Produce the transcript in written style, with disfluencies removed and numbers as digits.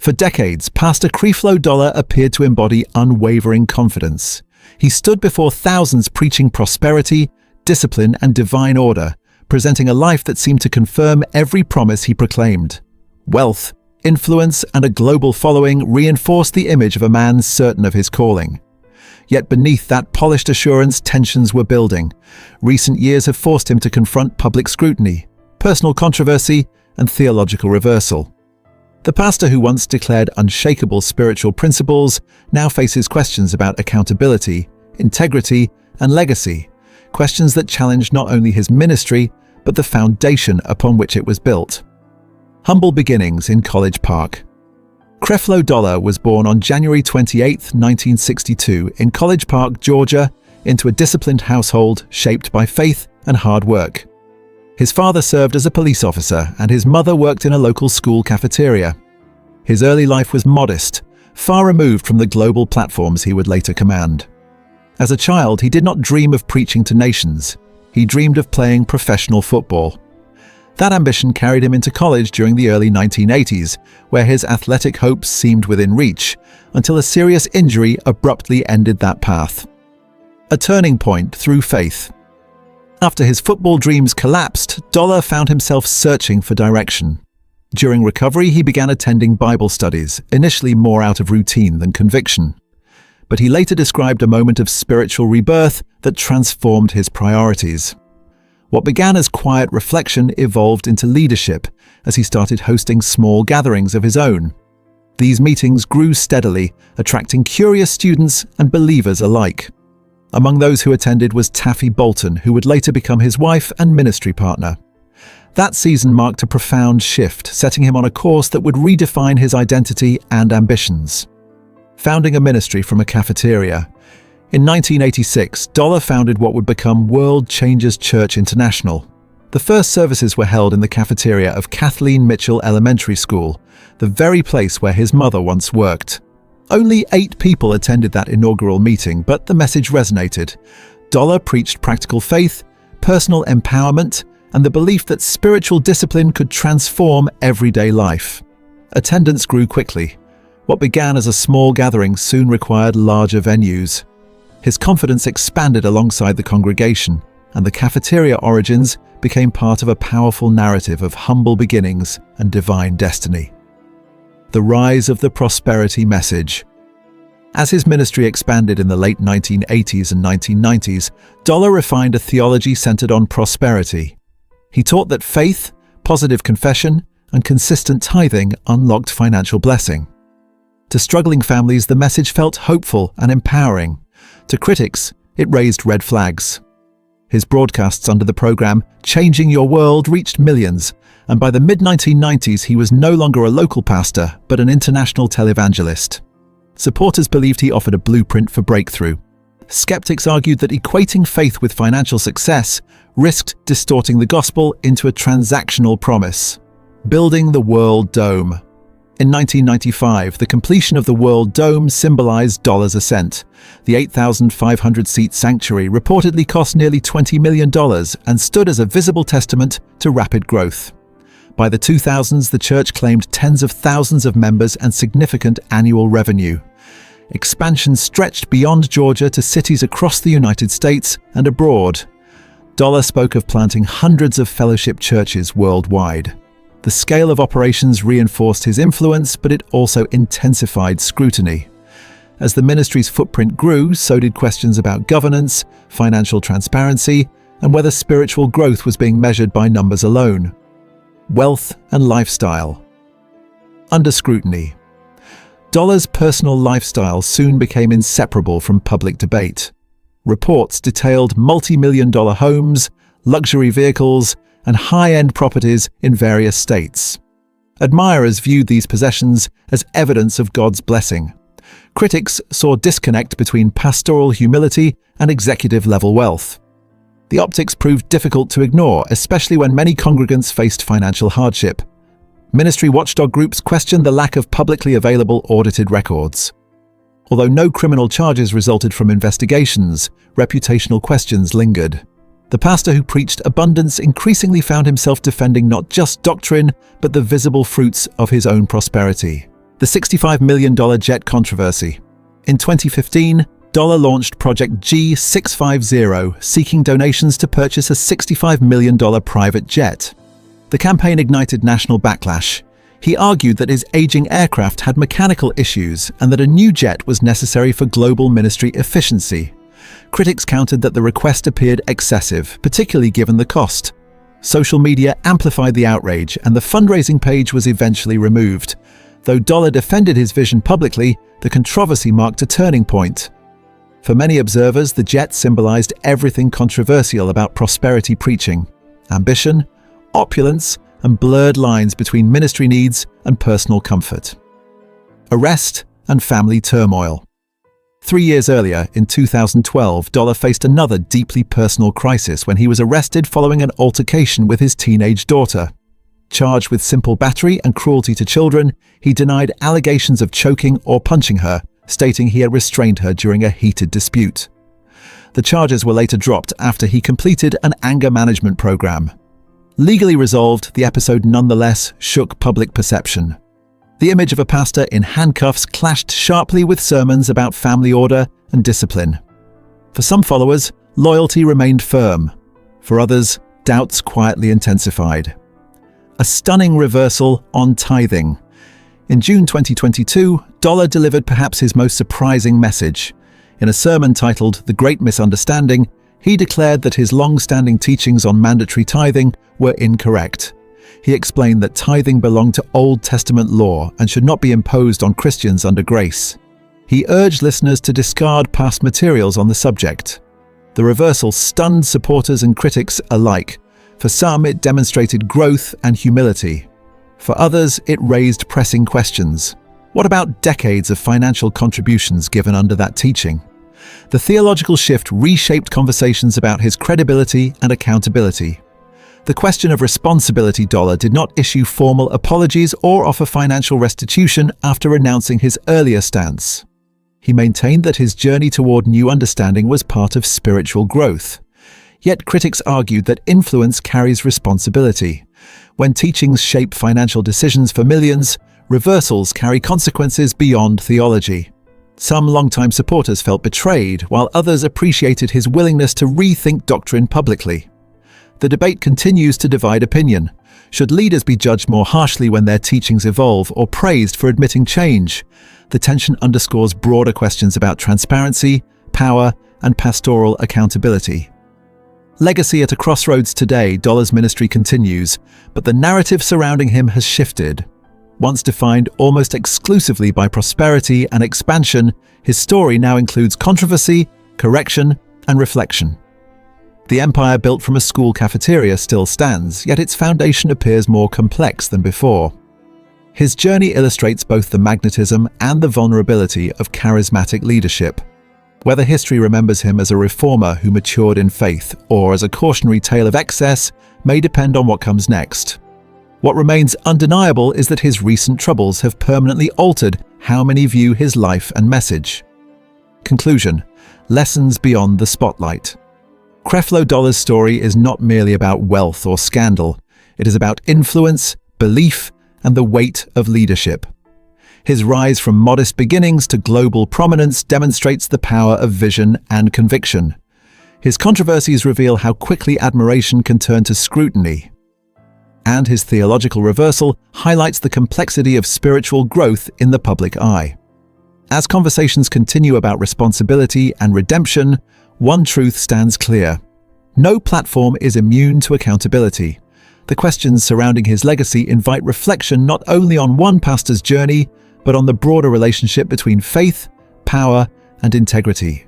For decades, Pastor Creflo appeared to embody unwavering confidence. He stood before thousands preaching prosperity, discipline, and divine order, presenting a life that seemed to confirm every promise he proclaimed. Wealth, influence, and a global following reinforced the image of a man certain of his calling. Yet beneath that polished assurance, tensions were building. Recent years have forced him to confront public scrutiny, personal controversy, and theological reversal. The pastor who once declared unshakable spiritual principles now faces questions about accountability, integrity, and legacy, questions that challenge not only his ministry, but the foundation upon which it was built. Humble beginnings in College Park. Creflo was born on January 28, 1962, in College Park, Georgia, into a disciplined household shaped by faith and hard work. His father served as a police officer, and his mother worked in a local school cafeteria. His early life was modest, far removed from the global platforms he would later command. As a child, he did not dream of preaching to nations. He dreamed of playing professional football. That ambition carried him into college during the early 1980s, where his athletic hopes seemed within reach, until a serious injury abruptly ended that path. A turning point through faith. After his football dreams collapsed, found himself searching for direction. During recovery, he began attending Bible studies, initially more out of routine than conviction. But he later described a moment of spiritual rebirth that transformed his priorities. What began as quiet reflection evolved into leadership as he started hosting small gatherings of his own. These meetings grew steadily, attracting curious students and believers alike. Among those who attended was Taffy Bolton, who would later become his wife and ministry partner. That season marked a profound shift, setting him on a course that would redefine his identity and ambitions. Founding a ministry from a cafeteria. In 1986, founded what would become World Changers Church International. The first services were held in the cafeteria of Kathleen Mitchell Elementary School, the very place where his mother once worked. Only 8 people attended that inaugural meeting, but the message resonated. Preached practical faith, personal empowerment, and the belief that spiritual discipline could transform everyday life. Attendance grew quickly. What began as a small gathering soon required larger venues. His confidence expanded alongside the congregation, and the cafeteria origins became part of a powerful narrative of humble beginnings and divine destiny. The rise of the prosperity message. As his ministry expanded in the late 1980s and 1990s, refined a theology centered on prosperity. He taught that faith, positive confession, and consistent tithing unlocked financial blessing. To struggling families, the message felt hopeful and empowering. To critics, it raised red flags. His broadcasts under the program Changing Your World reached millions, and by the mid-1990s he was no longer a local pastor, but an international televangelist. Supporters believed he offered a blueprint for breakthrough. Skeptics argued that equating faith with financial success risked distorting the gospel into a transactional promise. Building the World Dome. In 1995, the completion of the World Dome symbolized ascent. The 8,500-seat sanctuary reportedly cost nearly $20 million and stood as a visible testament to rapid growth. By the 2000s, the church claimed tens of thousands of members and significant annual revenue. Expansion stretched beyond Georgia to cities across the United States and abroad. Spoke of planting hundreds of fellowship churches worldwide. The scale of operations reinforced his influence, but it also intensified scrutiny. As the ministry's footprint grew, so did questions about governance, financial transparency, and whether spiritual growth was being measured by numbers alone. Wealth and lifestyle. Under scrutiny. Personal lifestyle soon became inseparable from public debate. Reports detailed multi-million-dollar homes, luxury vehicles, and high-end properties in various states. Admirers viewed these possessions as evidence of God's blessing. Critics saw disconnect between pastoral humility and executive-level wealth. The optics proved difficult to ignore, especially when many congregants faced financial hardship. Ministry watchdog groups questioned the lack of publicly available audited records. Although no criminal charges resulted from investigations, reputational questions lingered. The pastor who preached abundance increasingly found himself defending not just doctrine, but the visible fruits of his own prosperity. The $65 million jet controversy. In 2015, Dollar launched Project G650, seeking donations to purchase a $65 million private jet. The campaign ignited national backlash. He argued that his aging aircraft had mechanical issues and that a new jet was necessary for global ministry efficiency. Critics countered that the request appeared excessive, particularly given the cost. Social media amplified the outrage, and the fundraising page was eventually removed. Though Dollar defended his vision publicly, the controversy marked a turning point. For many observers, the jet symbolized everything controversial about prosperity preaching: ambition, opulence, and blurred lines between ministry needs and personal comfort. Arrest and family turmoil. 3 years earlier, in 2012, Dollar faced another deeply personal crisis when he was arrested following an altercation with his teenage daughter. Charged with simple battery and cruelty to children, he denied allegations of choking or punching her, stating he had restrained her during a heated dispute. The charges were later dropped after he completed an anger management program. Legally resolved, the episode nonetheless shook public perception. The image of a pastor in handcuffs clashed sharply with sermons about family order and discipline. For some followers, loyalty remained firm. For others, doubts quietly intensified. A stunning reversal on tithing. In June 2022, Dollar delivered perhaps his most surprising message. In a sermon titled The Great Misunderstanding, he declared that his long-standing teachings on mandatory tithing were incorrect. He explained that tithing belonged to Old Testament law and should not be imposed on Christians under grace. He urged listeners to discard past materials on the subject. The reversal stunned supporters and critics alike. For some, it demonstrated growth and humility. For others, it raised pressing questions. What about decades of financial contributions given under that teaching? The theological shift reshaped conversations about his credibility and accountability. The question of responsibility. Dollar did not issue formal apologies or offer financial restitution after renouncing his earlier stance. He maintained that his journey toward new understanding was part of spiritual growth. Yet critics argued that influence carries responsibility. When teachings shape financial decisions for millions, reversals carry consequences beyond theology. Some longtime supporters felt betrayed, while others appreciated his willingness to rethink doctrine publicly. The debate continues to divide opinion. Should leaders be judged more harshly when their teachings evolve or praised for admitting change? The tension underscores broader questions about transparency, power, and pastoral accountability. Legacy at a crossroads today. Dollar's ministry continues, but the narrative surrounding him has shifted. Once defined almost exclusively by prosperity and expansion, his story now includes controversy, correction, and reflection. The empire built from a school cafeteria still stands, yet its foundation appears more complex than before. His journey illustrates both the magnetism and the vulnerability of charismatic leadership. Whether history remembers him as a reformer who matured in faith or as a cautionary tale of excess may depend on what comes next. What remains undeniable is that his recent troubles have permanently altered how many view his life and message. Conclusion: lessons beyond the spotlight. Creflo Dollar's story is not merely about wealth or scandal. It is about influence, belief, and the weight of leadership. His rise from modest beginnings to global prominence demonstrates the power of vision and conviction. His controversies reveal how quickly admiration can turn to scrutiny. And his theological reversal highlights the complexity of spiritual growth in the public eye. As conversations continue about responsibility and redemption, one truth stands clear: no platform is immune to accountability. The questions surrounding his legacy invite reflection not only on one pastor's journey, but on the broader relationship between faith, power, and integrity.